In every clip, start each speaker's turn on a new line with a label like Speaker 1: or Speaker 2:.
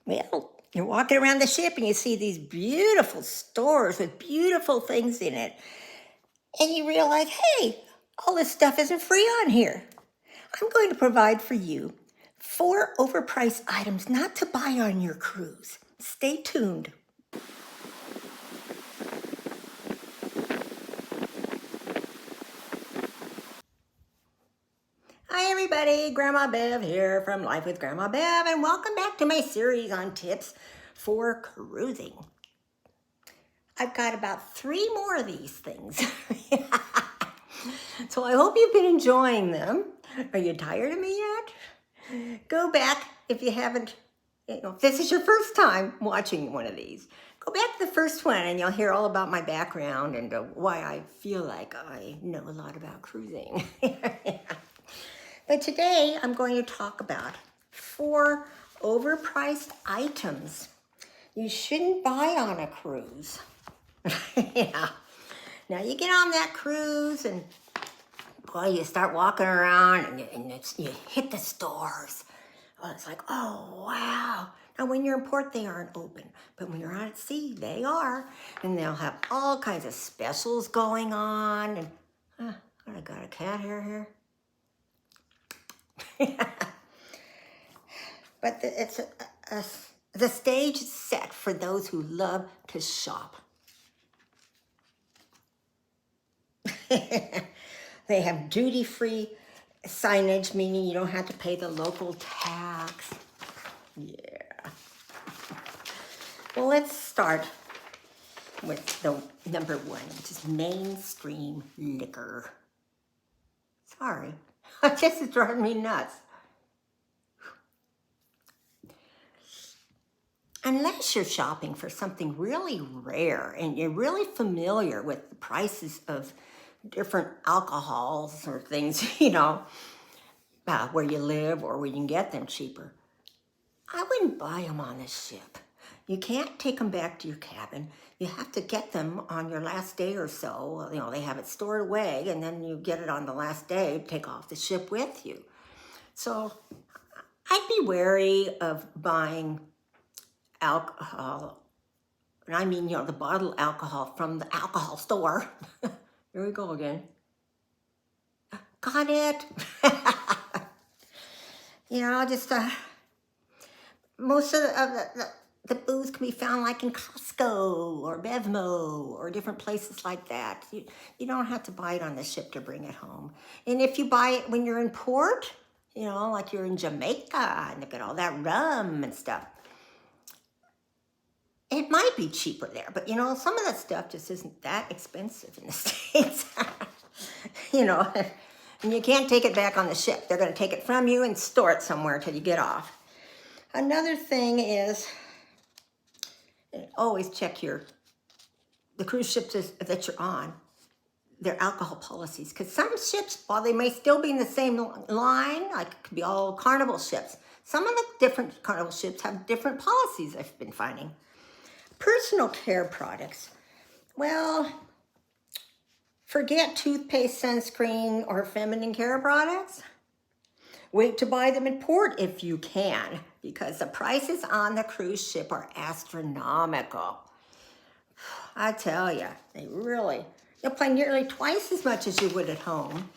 Speaker 1: Well, you're walking around the ship and you see these beautiful stores with beautiful things in it. And you realize, hey, all this stuff isn't free on here. I'm going to provide for you 4 overpriced items not to buy on your cruise. Stay tuned. Hi everybody, Grandma Bev here from Life with Grandma Bev, and welcome back to my series on tips for cruising. I've got about 3 more of these things. So I hope you've been enjoying them. Are you tired of me yet? Go back if you haven't, if this is your first time watching one of these. Go back to the first one and you'll hear all about my background and why I feel like I know a lot about cruising. But today I'm going to talk about 4 overpriced items you shouldn't buy on a cruise. Yeah. Now you get on that cruise and boy, you start walking around and you hit the stores. Oh, it's like, oh, wow. Now when you're in port, they aren't open. But when you're out at sea, they are. And they'll have all kinds of specials going on. And I got a cat hair here. But it's the stage is set for those who love to shop. They have duty-free signage, meaning you don't have to pay the local tax. Yeah. Well, let's start with the number 1, which is mainstream liquor. Sorry, this is driving me nuts. Unless you're shopping for something really rare and you're really familiar with the prices of different alcohols or things, where you live or where you can get them cheaper, I wouldn't buy them on the ship. You can't take them back to your cabin. You have to get them on your last day or so. They have it stored away and then you get it on the last day, take off the ship with you. So I'd be wary of buying alcohol, and I mean, the bottled alcohol from the alcohol store. Here we go again. Got it. Most of the booze can be found like in Costco or Bevmo or different places like that. You don't have to buy it on the ship to bring it home. And if you buy it when you're in port, like you're in Jamaica and they got all that rum and stuff, it might be cheaper there, but some of that stuff just isn't that expensive in the States. And you can't take it back on the ship. They're going to take it from you and store it somewhere till you get off. Another thing is, always check the cruise ships that you're on, their alcohol policies. Because some ships, while they may still be in the same line, like it could be all Carnival ships, some of the different Carnival ships have different policies I've been finding. Personal care products. Well, forget toothpaste, sunscreen, or feminine care products. Wait to buy them in port if you can, because the prices on the cruise ship are astronomical. I tell you, you'll pay nearly twice as much as you would at home,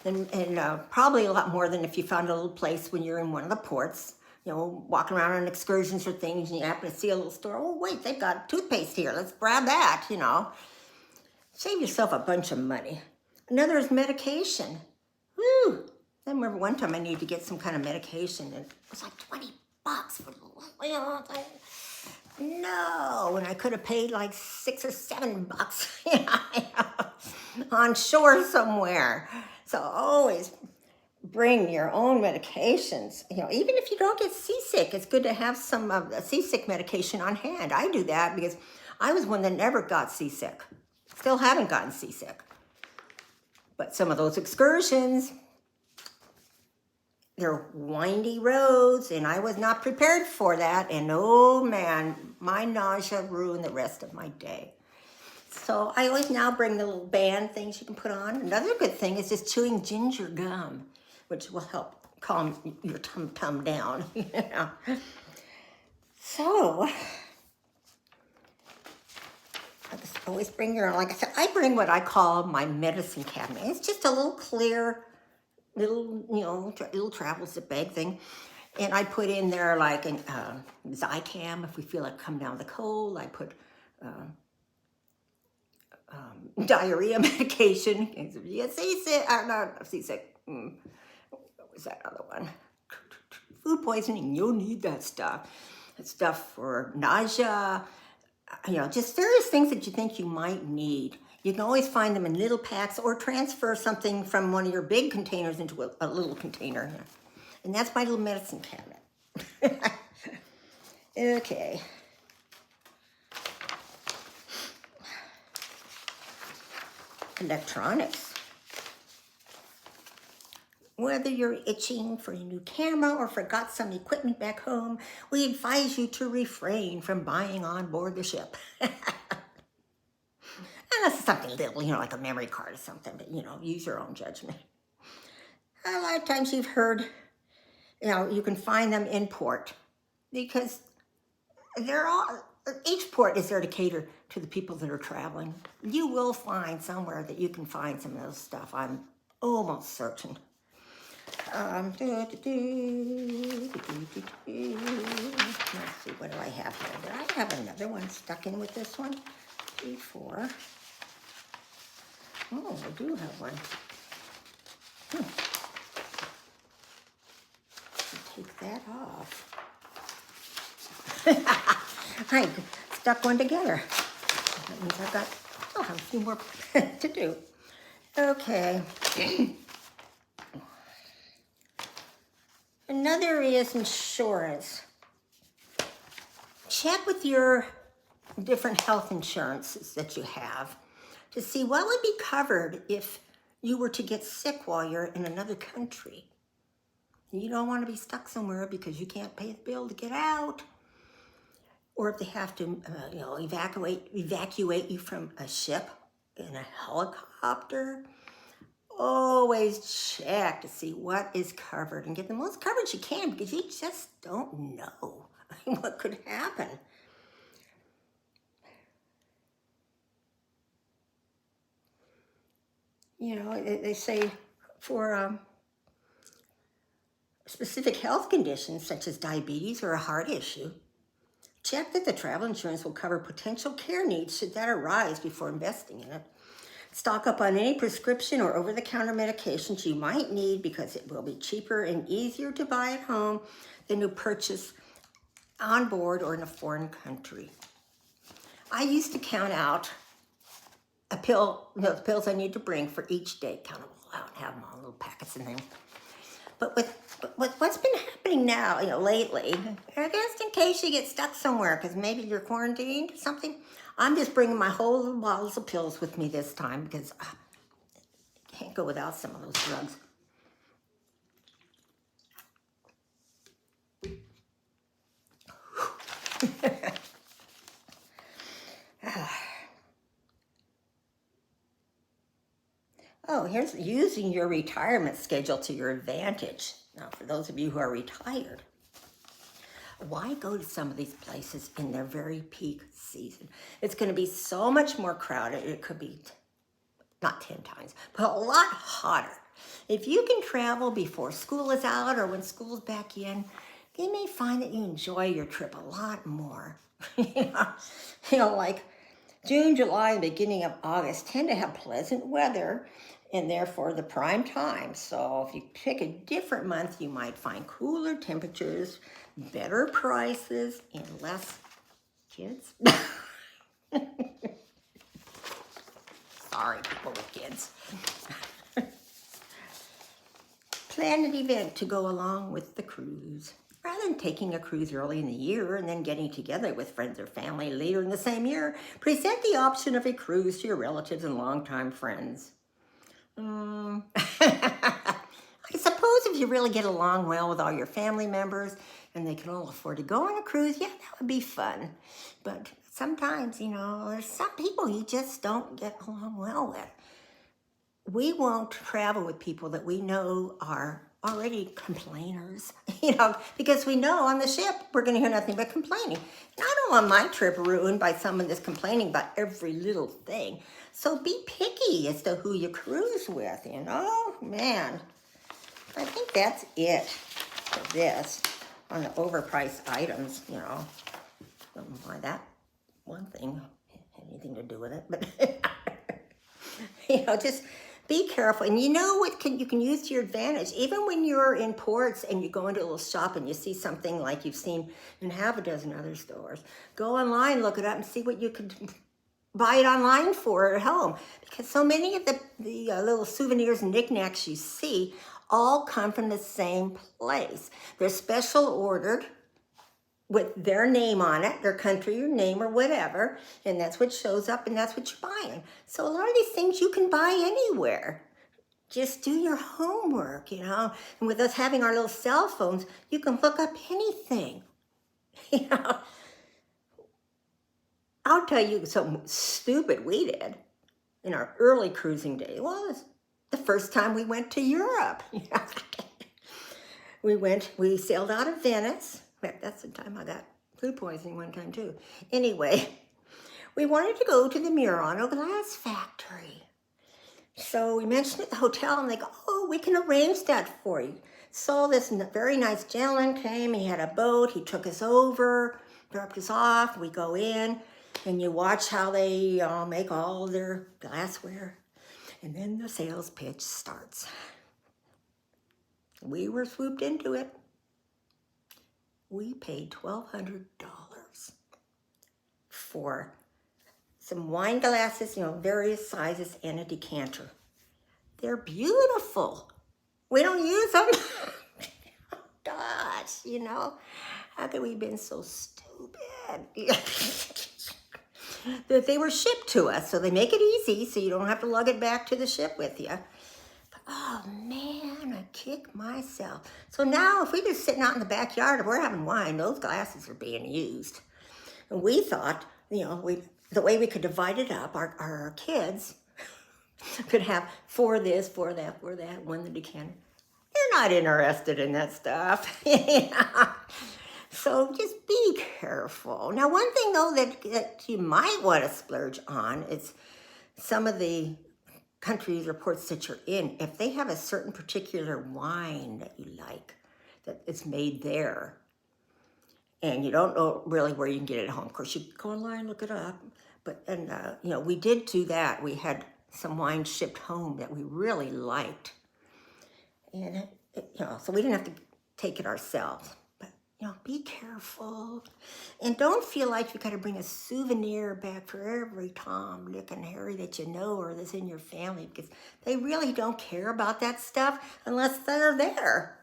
Speaker 1: and probably a lot more than if you found a little place when you're in one of the ports. Walking around on excursions or things, and you happen to see a little store. Oh, wait, they've got toothpaste here. Let's grab that, Save yourself a bunch of money. Another is medication. Woo! I remember one time I needed to get some kind of medication, and it was like $20 for no, and I could have paid like $6 or $7 on shore somewhere. So always bring your own medications. Even if you don't get seasick, it's good to have some of the seasick medication on hand. I do that because I was one that never got seasick. Still haven't gotten seasick. But some of those excursions, they're windy roads, and I was not prepared for that. And oh man, my nausea ruined the rest of my day. So I always now bring the little band things you can put on. Another good thing is just chewing ginger gum, which will help calm your tum-tum down. So, I just always bring your, like I said, I bring what I call my medicine cabinet. It's just a little clear, little, little travel zip bag thing. And I put in there like an Zicam if we feel like coming down with a cold. I put diarrhea medication. Yes, seasick. Not seasick. What was that other one? Food poisoning. You'll need that stuff. It's stuff for nausea. Just various things that you think you might need. You can always find them in little packs or transfer something from one of your big containers into a little container. And that's my little medicine cabinet. Okay. Electronics. Whether you're itching for a new camera or forgot some equipment back home, we advise you to refrain from buying on board the ship. Unless it's something little, like a memory card or something, but, use your own judgment. A lot of times you've heard, you can find them in port because each port is there to cater to the people that are traveling. You will find somewhere that you can find some of those stuff. I'm almost certain. Let's see, what do I have here? Did I have another one stuck in with this one? 3, 4. Oh, I do have one. Take that off. I stuck one together. That means I'll have a few more to do. Okay. Another is insurance. Check with your different health insurances that you have to see what would be covered if you were to get sick while you're in another country. You don't want to be stuck somewhere because you can't pay the bill to get out. Or if they have to, evacuate you from a ship in a helicopter. Always check to see what is covered and get the most coverage you can because you just don't know what could happen. They say for specific health conditions such as diabetes or a heart issue, check that the travel insurance will cover potential care needs should that arise before investing in it. Stock up on any prescription or over-the-counter medications you might need because it will be cheaper and easier to buy at home than to purchase on board or in a foreign country. I used to count out the pills I need to bring for each day, count them all out and have them all in little packets and things. But with what's been happening now, lately, just in case you get stuck somewhere because maybe you're quarantined or something, I'm just bringing my whole little bottles of pills with me this time because I can't go without some of those drugs. Oh, here's using your retirement schedule to your advantage. Now, for those of you who are retired, why go to some of these places in their very peak season? It's going to be so much more crowded. It could be not 10 times, but a lot hotter. If you can travel before school is out or when school's back in, you may find that you enjoy your trip a lot more. Like June, July, and beginning of August tend to have pleasant weather and therefore the prime time. So if you pick a different month, you might find cooler temperatures, better prices, and less kids. Sorry, people with kids. Plan an event to go along with the cruise. Rather than taking a cruise early in the year and then getting together with friends or family later in the same year, present the option of a cruise to your relatives and longtime friends. I suppose if you really get along well with all your family members and they can all afford to go on a cruise, yeah, that would be fun. But sometimes, there's some people you just don't get along well with. We won't travel with people that we know are already complainers, you know, because we know on the ship we're going to hear nothing but complaining. And I don't want my trip ruined by someone that's complaining about every little thing. So be picky as to who you cruise with, you know? Man, I think that's it for this on the overpriced items, you know. Don't know why that one thing had anything to do with it, but you know, just be careful. And you know what you can use to your advantage. Even when you're in ports and you go into a little shop and you see something like you've seen in half a dozen other stores, go online, look it up, and see what you could buy it online for at home. Because so many of the little souvenirs and knickknacks you see all come from the same place. They're special ordered with their name on it, their country or name or whatever, and that's what shows up and that's what you're buying. So a lot of these things you can buy anywhere. Just do your homework, you know. And with us having our little cell phones, you can look up anything. You know, I'll tell you something stupid we did in our early cruising days. Well, it was the first time we went to Europe. We sailed out of Venice. That's the time I got food poisoning one time too. Anyway, we wanted to go to the Murano glass factory. So we mentioned at the hotel and they go, oh, we can arrange that for you. So this very nice gentleman came, he had a boat, he took us over, dropped us off, we go in and you watch how they make all their glassware. And then the sales pitch starts. We were swooped into it. We paid $1,200 for some wine glasses, you know, various sizes, and a decanter. They're beautiful. We don't use them. Gosh, you know, how could we have been so stupid? That they were shipped to us, so they make it easy so you don't have to lug it back to the ship with you. But, oh man, I kick myself. So now if we're just sitting out in the backyard, if we're having wine, those glasses are being used. And we thought, you know, the way we could divide it up, our kids could have for this, for that, one the decanter. They're not interested in that stuff. Yeah. So just be careful. Now, one thing, though, that you might want to splurge on is some of the countries or ports that you're in. If they have a certain particular wine that you like, that is made there, and you don't know really where you can get it at home. Of course, you can go online, look it up. But, you know, we did do that. We had some wine shipped home that we really liked. And, you know, so we didn't have to take it ourselves. You know, be careful. And don't feel like you got to bring a souvenir back for every Tom, Dick, and Harry that you know or that's in your family, because they really don't care about that stuff unless they're there.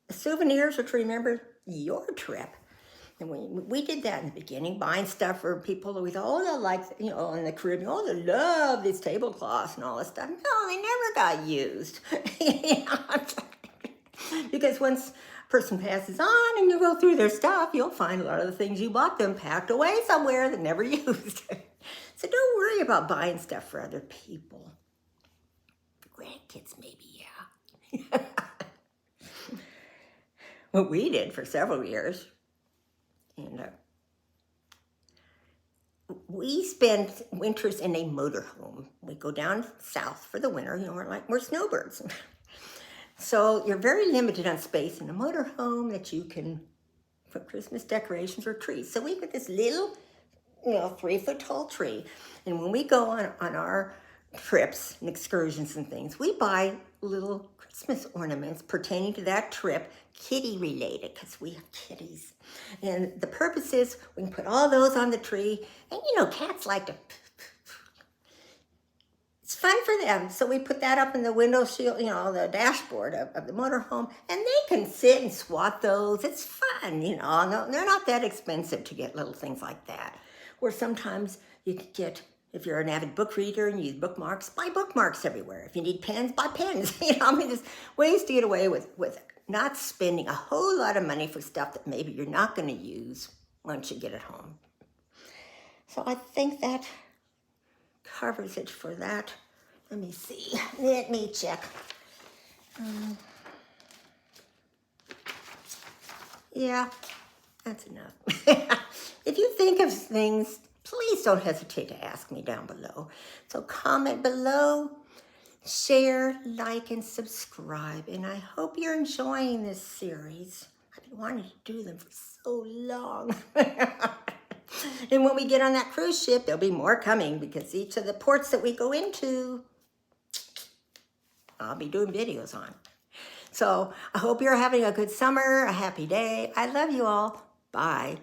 Speaker 1: Souvenirs are to remember your trip. And we did that in the beginning, buying stuff for people that we thought, oh, they'll like, you know, in the Caribbean, oh, they love these tablecloths and all this stuff. No, they never got used. Because once person passes on and you go through their stuff, you'll find a lot of the things you bought them packed away somewhere that never used. So don't worry about buying stuff for other people. Grandkids maybe, yeah. What we did for several years, and we spend winters in a motorhome. We go down south for the winter, you know, we're snowbirds. So you're very limited on space in a motorhome that you can put Christmas decorations or trees. So we got this little, you know, 3-foot tall tree. And when we go on our trips and excursions and things, we buy little Christmas ornaments pertaining to that trip, kitty related, because we have kitties. And the purpose is we can put all those on the tree. And, you know, cats like to... It's fun for them. So we put that up in the window shield, you know, the dashboard of the motorhome, and they can sit and swat those. It's fun, you know. No, they're not that expensive to get little things like that. Or sometimes you could get, if you're an avid book reader and you use bookmarks, buy bookmarks everywhere. If you need pens, buy pens. You know, I mean, there's ways to get away with not spending a whole lot of money for stuff that maybe you're not going to use once you get it home. So I think that covers it for that. Let me see. Let me check. Yeah, that's enough. If you think of things, please don't hesitate to ask me down below. So comment below, share, like, and subscribe. And I hope you're enjoying this series. I've been wanting to do them for so long. And when we get on that cruise ship, there'll be more coming because each of the ports that we go into, I'll be doing videos on. So I hope you're having a good summer, a happy day. I love you all. Bye.